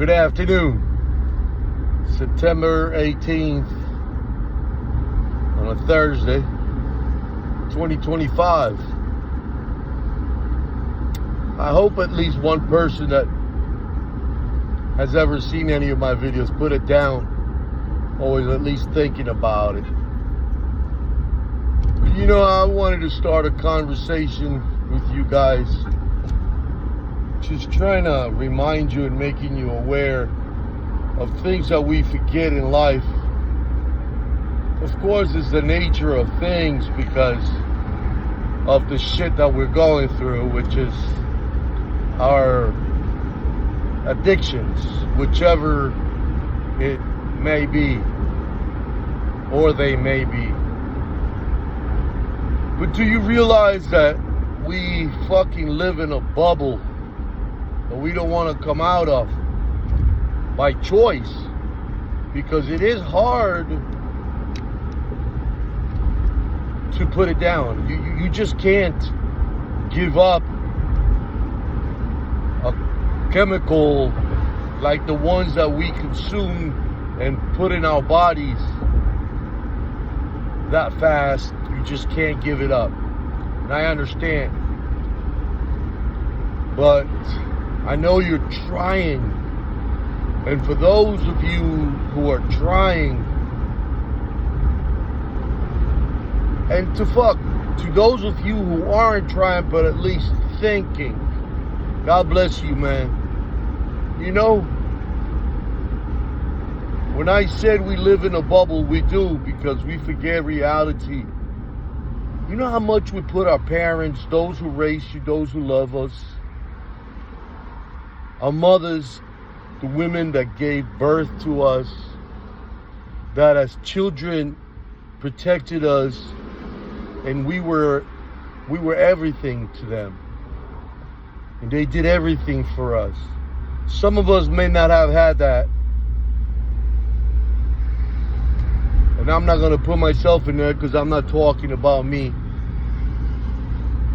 Good afternoon. September 18th on a Thursday, 2025. I hope at least one person that has ever seen any of my videos put it down, always at least thinking about it. You know, I wanted to start a conversation with you guys, just trying to remind you and making you aware of things that we forget in life. Of course, it's the nature of things because of the shit that we're going through, which is our addictions, whichever it may be, or they may be. But do you realize that we fucking live in a bubble that we don't want to come out of by choice? Because it is hard to put it down. You just can't give up a chemical like the ones that we consume and put in our bodies that fast. You just can't give it up. And I understand. But I know you're trying. And for those of you who are trying, and to those of you who aren't trying but at least thinking, God bless you, man. You know, when I said we live in a bubble, we do, because we forget reality. You know how much we put our parents, those who raised you, those who love us, our mothers, the women that gave birth to us, that as children protected us, and we were everything to them. And they did everything for us. Some of us may not have had that. And I'm not going to put myself in there because I'm not talking about me.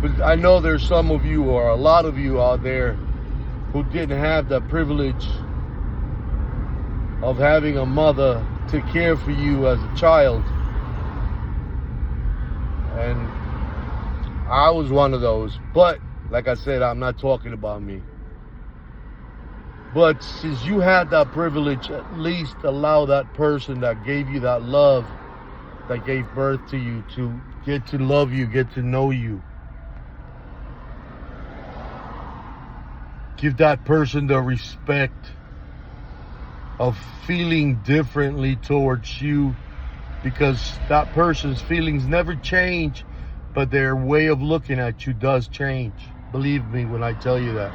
But I know there's some of you, or a lot of you out there, who didn't have the privilege of having a mother to care for you as a child. And I was one of those. But, like I said, I'm not talking about me. But since you had that privilege, at least allow that person that gave you that love, that gave birth to you, to get to love you, get to know you. Give that person the respect of feeling differently towards you, because that person's feelings never change, but their way of looking at you does change. Believe me when I tell you that.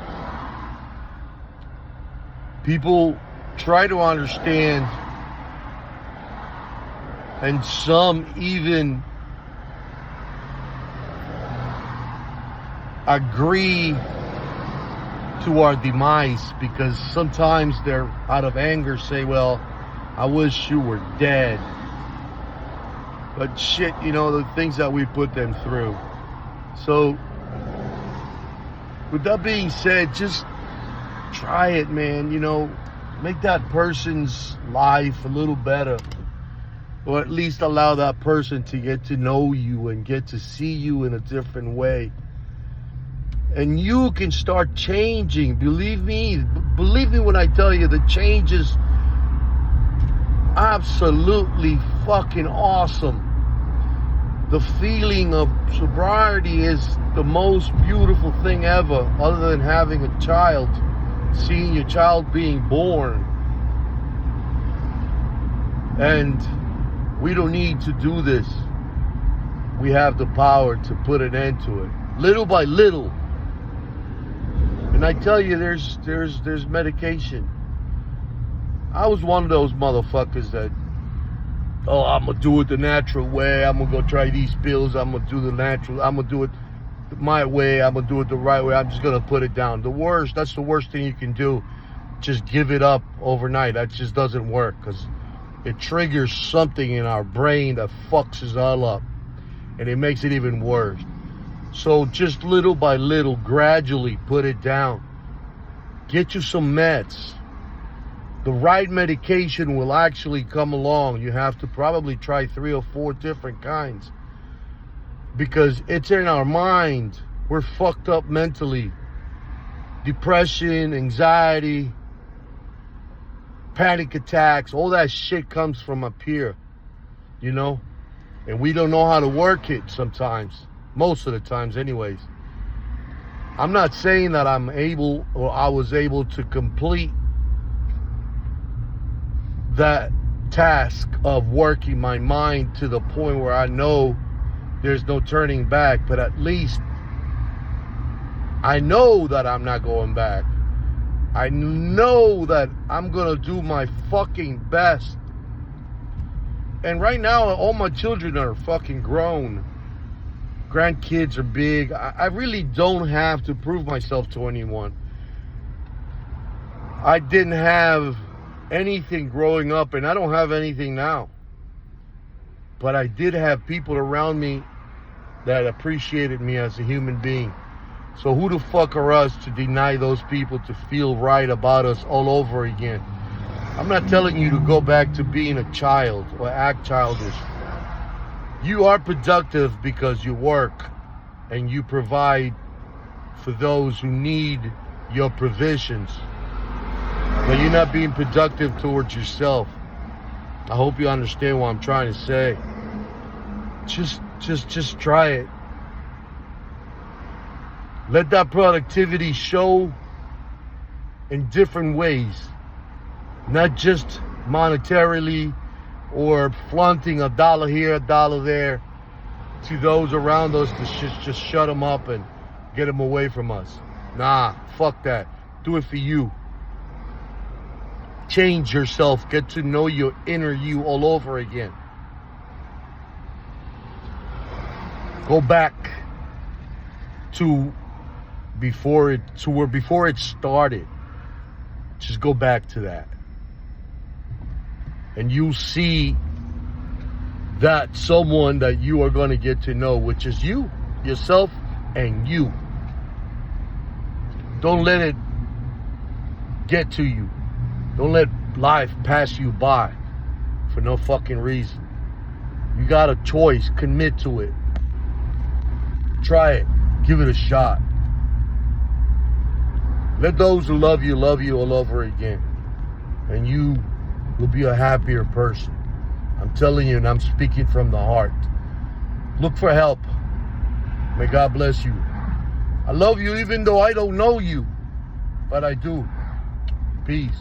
People try to understand, and some even agree to our demise, because sometimes they're out of anger say, well, I wish you were dead. But shit, you know, the things that we put them through. So with that being said, just try it, man. You know, make that person's life a little better, or at least allow that person to get to know you and get to see you in a different way. And you can start changing. Believe me when I tell you, the change is absolutely fucking awesome. The feeling of sobriety is the most beautiful thing ever, other than having a child, seeing your child being born. And we don't need to do this. We have the power to put an end to it, little by little. And I tell you, there's medication. I was one of those motherfuckers that, oh, I'm going to do it the natural way. I'm going to go try these pills. I'm going to do the natural. I'm going to do it my way. I'm going to do it the right way. I'm just going to put it down. That's the worst thing you can do. Just give it up overnight. That just doesn't work, because it triggers something in our brain that fucks us all up. And it makes it even worse. So just little by little, gradually put it down. Get you some meds. the right medication will actually come along. You have to probably try 3 or 4 different kinds, because it's in our mind. We're fucked up mentally. Depression, anxiety, panic attacks, all that shit comes from up here, you know? And we don't know how to work it sometimes. Most of the times anyways. I'm not saying that I'm able, or I was able to complete that task of working my mind to the point where I know there's no turning back, but at least I know that I'm not going back. I know that I'm gonna do my fucking best. And right now, all my children are fucking grown. Grandkids are big. I really don't have to prove myself to anyone. I didn't have anything growing up, and I don't have anything now. But I did have people around me that appreciated me as a human being. So who the fuck are us to deny those people to feel right about us all over again? I'm not telling you to go back to being a child or act childish. You are productive because you work and you provide for those who need your provisions. But you're not being productive towards yourself. I hope you understand what I'm trying to say. Just try it. Let that productivity show in different ways. Not just monetarily or flaunting $1 here, $1 there to those around us to just shut them up and get them away from us. Nah, fuck that. Do it for you. Change yourself. Get to know your inner you all over again. Go back to before it started. Just go back to that. And you'll see that someone that you are going to get to know, which is you, yourself, and you. Don't let it get to you. Don't let life pass you by for no fucking reason. You got a choice. Commit to it. Try it. Give it a shot. Let those who love you all over again. And you will be a happier person. I'm telling you, and I'm speaking from the heart. Look for help. May God bless you. I love you even though I don't know you. But I do. Peace.